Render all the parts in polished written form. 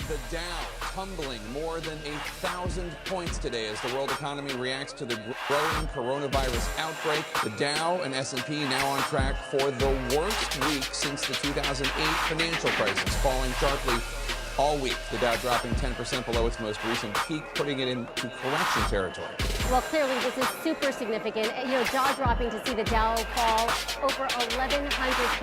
The Dow tumbling more than 1,000 points today as the world economy reacts to the growing coronavirus outbreak. The Dow and S&P now on track for the worst week since the 2008 financial crisis, falling sharply all week. The Dow dropping 10% below its most recent peak, putting it into correction territory. Well, clearly this is super significant. Jaw-dropping to see the Dow fall over 1,100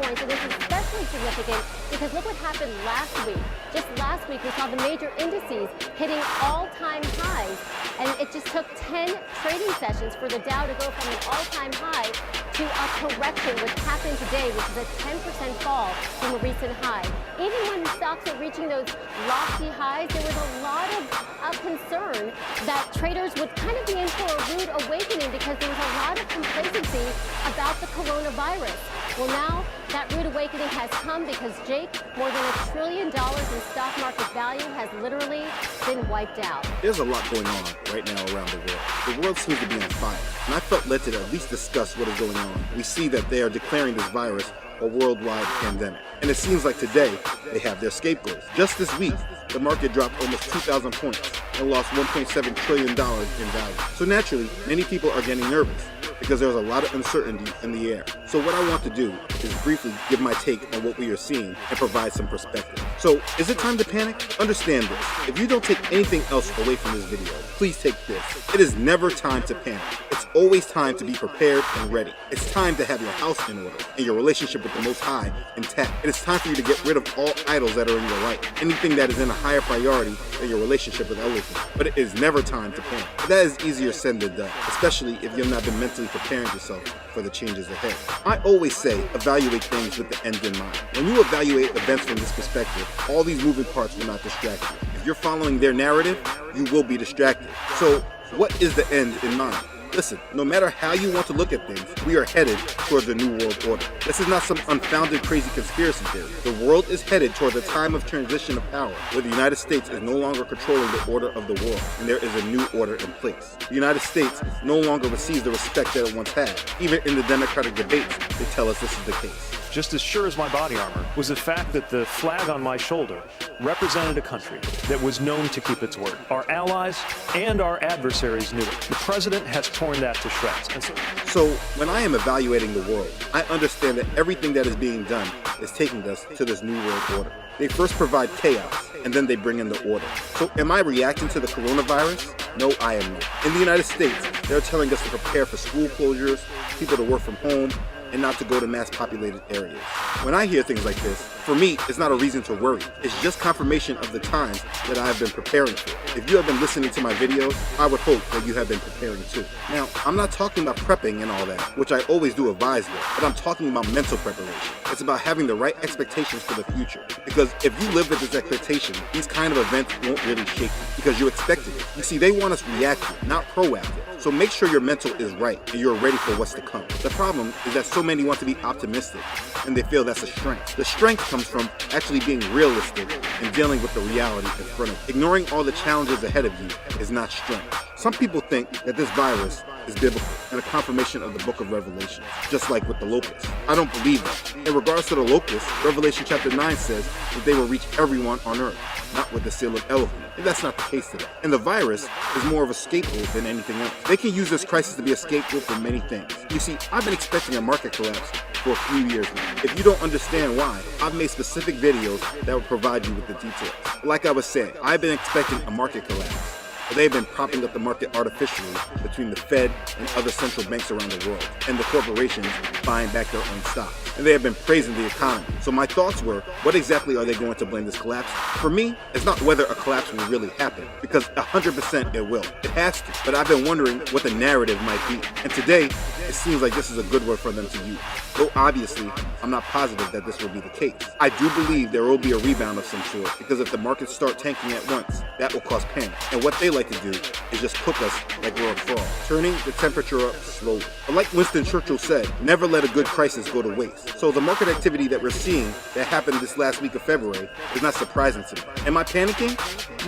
points. And this is especially significant because look what happened last week. Just last week, we saw the major indices hitting all-time highs. And it just took 10 trading sessions for the Dow to go from an all-time high to a correction, which happened today, which is a 10% fall from a recent high. Even when stocks are reaching those lofty highs, there was a lot of concern that traders would kind of be in for a rude awakening because there was a lot of complacency about the coronavirus. Well, now that rude awakening has come because, Jake, more than $1 trillion in stock market value has literally been wiped out. There's a lot going on right now around the world. The world seems to be on fire, and I felt led to at least discuss what is going on. We see that they are declaring this virus a worldwide pandemic, and it seems like today they have their scapegoats. Just this week, the market dropped almost 2,000 points and lost $1.7 trillion in value. So naturally, many people are getting nervous because there's a lot of uncertainty in the air. So what I want to do is briefly give my take on what we are seeing and provide some perspective. So, is it time to panic? Understand this. If you don't take anything else away from this video, please take this. It is never time to panic. It's always time to be prepared and ready. It's time to have your house in order and your relationship with the Most High intact. It is time for you to get rid of all idols that are in your life. Anything that is in a higher priority than your relationship with Elohim. But it is never time to panic. But that is easier said than done, especially if you have not been mentally preparing yourself for the changes ahead. I always say evaluate things with the end in mind. When you evaluate events from this perspective, all these moving parts will not distract you. If you're following their narrative, you will be distracted. So, what is the end in mind? Listen, no matter how you want to look at things, we are headed towards a new world order. This is not some unfounded crazy conspiracy theory. The world is headed towards a time of transition of power, where the United States is no longer controlling the order of the world, and there is a new order in place. The United States no longer receives the respect that it once had. Even in the Democratic debates, they tell us this is the case. Just as sure as my body armor was the fact that the flag on my shoulder represented a country that was known to keep its word. Our allies and our adversaries knew it. The president has torn that to shreds. And so when I am evaluating the world, I understand that everything that is being done is taking us to this new world order. They first provide chaos, and then they bring in the order. So am I reacting to the coronavirus? No, I am not. In the United States, they're telling us to prepare for school closures, people to work from home, and not to go to mass populated areas. When I hear things like this, for me, it's not a reason to worry. It's just confirmation of the times that I have been preparing for. If you have been listening to my videos, I would hope that you have been preparing too. Now, I'm not talking about prepping and all that, which I always do advise with, but I'm talking about mental preparation. It's about having the right expectations for the future. Because if you live with this expectation, these kind of events won't really shake you, because you expected it. You see, they want us reactive, not proactive. So make sure your mental is right and you're ready for what's to come. The problem is that so many want to be optimistic and they feel that's a strength. The strength comes from actually being realistic and dealing with the reality in front of you. Ignoring all the challenges ahead of you is not strength. Some people think that this virus is biblical and a confirmation of the book of Revelation, just like with the locusts. I don't believe that. In regards to the locusts, Revelation chapter 9 says that they will reach everyone on earth, not with the seal of Elohim. And that's not the case today. And the virus is more of a scapegoat than anything else. They can use this crisis to be a scapegoat for many things. You see, I've been expecting a market collapse for a few years now. If you don't understand why, I've made specific videos that will provide you with the details. Like I was saying, I've been expecting a market collapse. But they've been propping up the market artificially between the Fed and other central banks around the world, and the corporations buying back their own stock. And they have been praising the economy. So my thoughts were, what exactly are they going to blame this collapse? For me, it's not whether a collapse will really happen, because 100% it will. It has to. But I've been wondering what the narrative might be. And today, it seems like this is a good word for them to use. Though obviously, I'm not positive that this will be the case. I do believe there will be a rebound of some sort, because if the markets start tanking at once, that will cause panic. And what they like to do is just cook us like we're a frog, turning the temperature up slowly. But like Winston Churchill said, never let a good crisis go to waste. So the market activity that we're seeing that happened this last week of February is not surprising to me. Am I panicking?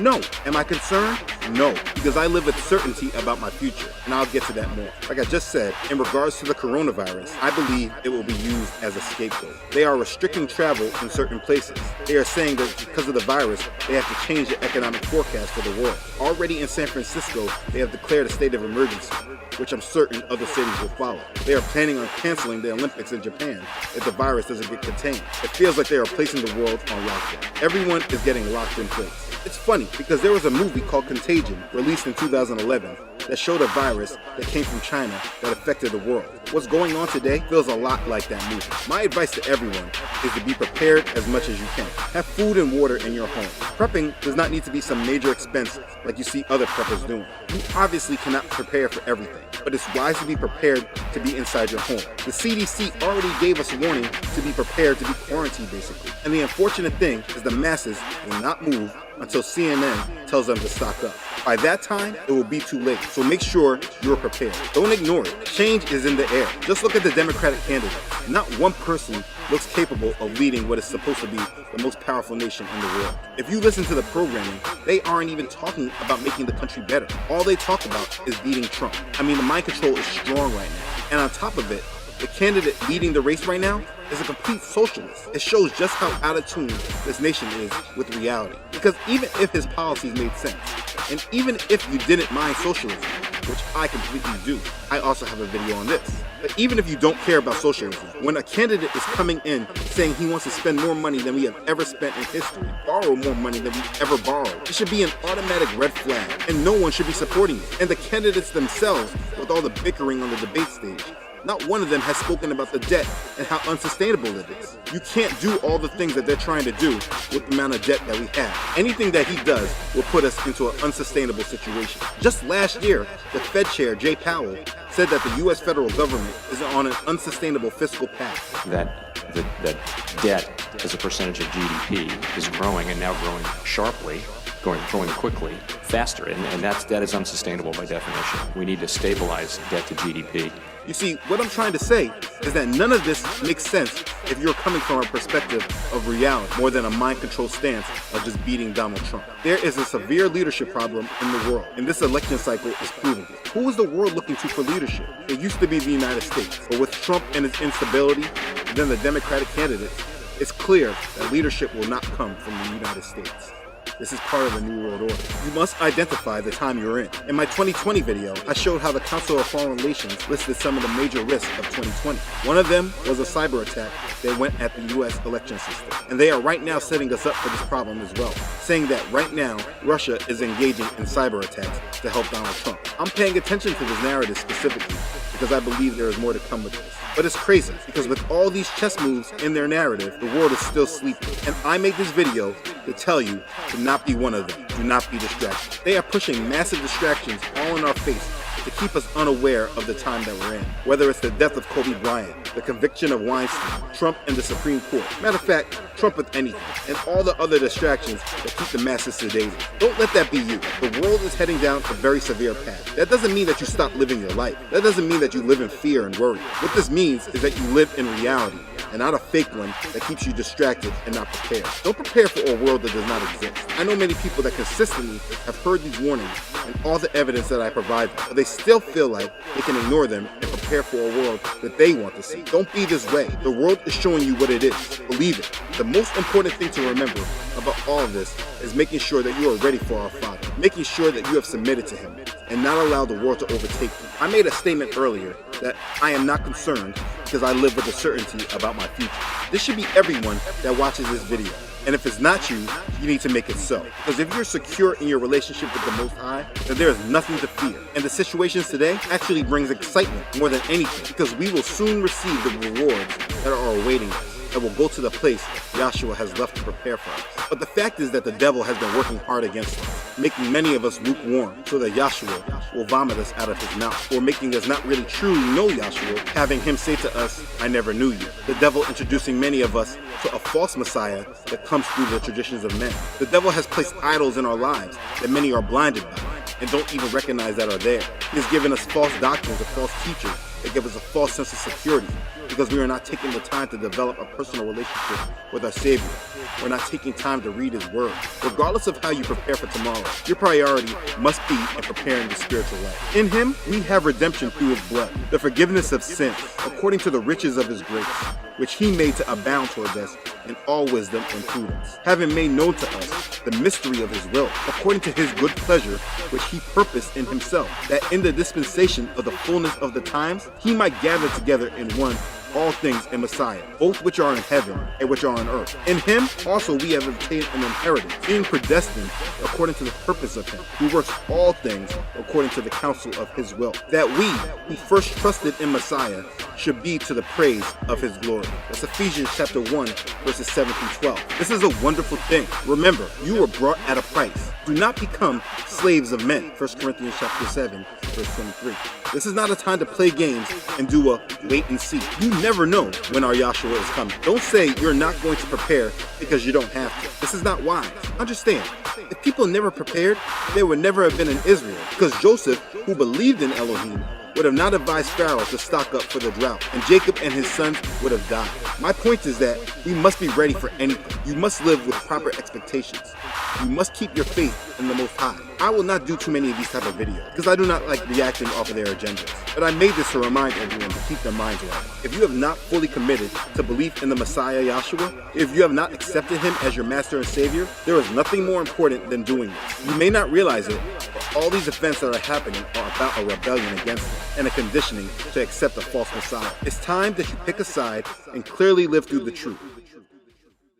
No. Am I concerned? No, because I live with certainty about my future, and I'll get to that more. Like I just said, in regards to the coronavirus, I believe it will be used as a scapegoat. They are restricting travel in certain places. They are saying that because of the virus, they have to change the economic forecast for the world. Already in San Francisco, they have declared a state of emergency, which I'm certain other cities will follow. They are planning on canceling the Olympics in Japan if the virus doesn't get contained. It feels like they are placing the world on lockdown. Everyone is getting locked in place. It's funny because there was a movie called Contagion, released in 2011, that showed a virus that came from China that affected the world. What's going on today feels a lot like that movie. My advice to everyone is to be prepared as much as you can. Have food and water in your home. Prepping does not need to be some major expense like you see other preppers doing. You obviously cannot prepare for everything, but it's wise to be prepared to be inside your home. The CDC already gave us a warning to be prepared to be quarantined, basically. And the unfortunate thing is the masses will not move until CNN tells them to stock up. By that time, it will be too late, so make sure you're prepared. Don't ignore it. Change is in the air. Just look at the Democratic candidates. Not one person looks capable of leading what is supposed to be the most powerful nation in the world. If you listen to the programming, they aren't even talking about making the country better. All they talk about is beating Trump. I mean, the mind control is strong right now. And on top of it, the candidate leading the race right now is a complete socialist. It shows just how out of tune this nation is with reality. Because even if his policies made sense, and even if you didn't mind socialism, which I completely do, I also have a video on this. But even if you don't care about socialism, when a candidate is coming in saying he wants to spend more money than we have ever spent in history, borrow more money than we ever borrowed, it should be an automatic red flag, and no one should be supporting it. And the candidates themselves, with all the bickering on the debate stage, not one of them has spoken about the debt and how unsustainable it is. You can't do all the things that they're trying to do with the amount of debt that we have. Anything that he does will put us into an unsustainable situation. Just last year, the Fed chair, Jay Powell, said that the U.S. federal government is on an unsustainable fiscal path. That debt as a percentage of GDP is growing, and now growing sharply, growing quickly, faster, and that is unsustainable by definition. We need to stabilize debt to GDP. You see, what I'm trying to say is that none of this makes sense if you're coming from a perspective of reality more than a mind control stance of just beating Donald Trump. There is a severe leadership problem in the world, and this election cycle is proving it. Who is the world looking to for leadership? It used to be the United States, but with Trump and his instability, and then the Democratic candidates, it's clear that leadership will not come from the United States. This is part of the New World Order. You must identify the time you're in. In my 2020 video, I showed how the Council of Foreign Relations listed some of the major risks of 2020. One of them was a cyber attack that went at the U.S. election system. And they are right now setting us up for this problem as well, saying that right now, Russia is engaging in cyber attacks to help Donald Trump. I'm paying attention to this narrative specifically because I believe there is more to come with this. But it's crazy, because with all these chess moves in their narrative, the world is still sleeping. And I made this video to tell you to not be one of them. Do not be distracted. They are pushing massive distractions all in our face to keep us unaware of the time that we're in. Whether it's the death of Kobe Bryant, the conviction of Weinstein, Trump and the Supreme Court. Matter of fact, Trump with anything, and all the other distractions that keep the masses sedated. Don't let that be you. The world is heading down a very severe path. That doesn't mean that you stop living your life. That doesn't mean that you live in fear and worry. What this means is that you live in reality, and not a fake one that keeps you distracted and not prepared. Don't prepare for a world that does not exist. I know many people that consistently have heard these warnings and all the evidence that I provide them, but they still feel like they can ignore them and prepare for a world that they want to see. Don't be this way. The world is showing you what it is. Believe it. The most important thing to remember about all of this is making sure that you are ready for our Father, making sure that you have submitted to Him, and not allow the world to overtake you. I made a statement earlier that I am not concerned because I live with a certainty about my future. This should be everyone that watches this video. And if it's not you, you need to make it so. Because if you're secure in your relationship with the Most High, then there is nothing to fear. And the situations today actually brings excitement more than anything, because we will soon receive the rewards that are awaiting us, and will go to the place Yahshua has left to prepare for us. But the fact is that the devil has been working hard against us, making many of us lukewarm, so that Yahshua will vomit us out of his mouth, or making us not really truly know Yahshua, having him say to us, I never knew you. The devil introducing many of us to a false Messiah that comes through the traditions of men. The devil has placed idols in our lives that many are blinded by. and don't even recognize that are there. He has given us false doctrines or false teachers that give us a false sense of security because we are not taking the time to develop a personal relationship with our Savior. We're not taking time to read His Word. Regardless of how you prepare for tomorrow, your priority must be in preparing the spiritual life. In Him, we have redemption through His blood, the forgiveness of sins, according to the riches of His grace, which He made to abound towards us in all wisdom and prudence, having made known to us the mystery of His will, according to His good pleasure, which He purposed in Himself, that in the dispensation of the fullness of the times, He might gather together in one all things in Messiah, both which are in heaven and which are on earth. In Him also we have obtained an inheritance, being predestined according to the purpose of Him, who works all things according to the counsel of His will, that we, who first trusted in Messiah, should be to the praise of His glory. That's Ephesians chapter 1, verses 7 through 12. This is a wonderful thing. Remember, you were brought at a price. Do not become slaves of men. 1 Corinthians chapter 7, verse 23. This is not a time to play games and do a wait and see. You never know when our Yahshua is coming. Don't say you're not going to prepare because you don't have to. This is not wise. Understand, if people never prepared, they would never have been in Israel, because Joseph, who believed in Elohim, would have not advised Pharaoh to stock up for the drought, and Jacob and his sons would have died. My point is that we must be ready for anything. You must live with proper expectations. You must keep your faith in the Most High. I will not do too many of these type of videos because I do not like reacting off of their agendas. But I made this to remind everyone to keep their minds right. If you have not fully committed to belief in the Messiah Yahshua, if you have not accepted Him as your Master and Savior, there is nothing more important than doing this. You may not realize it, but all these events that are happening are about a rebellion against Him and a conditioning to accept a false Messiah. It's time that you pick a side and clearly live through the truth.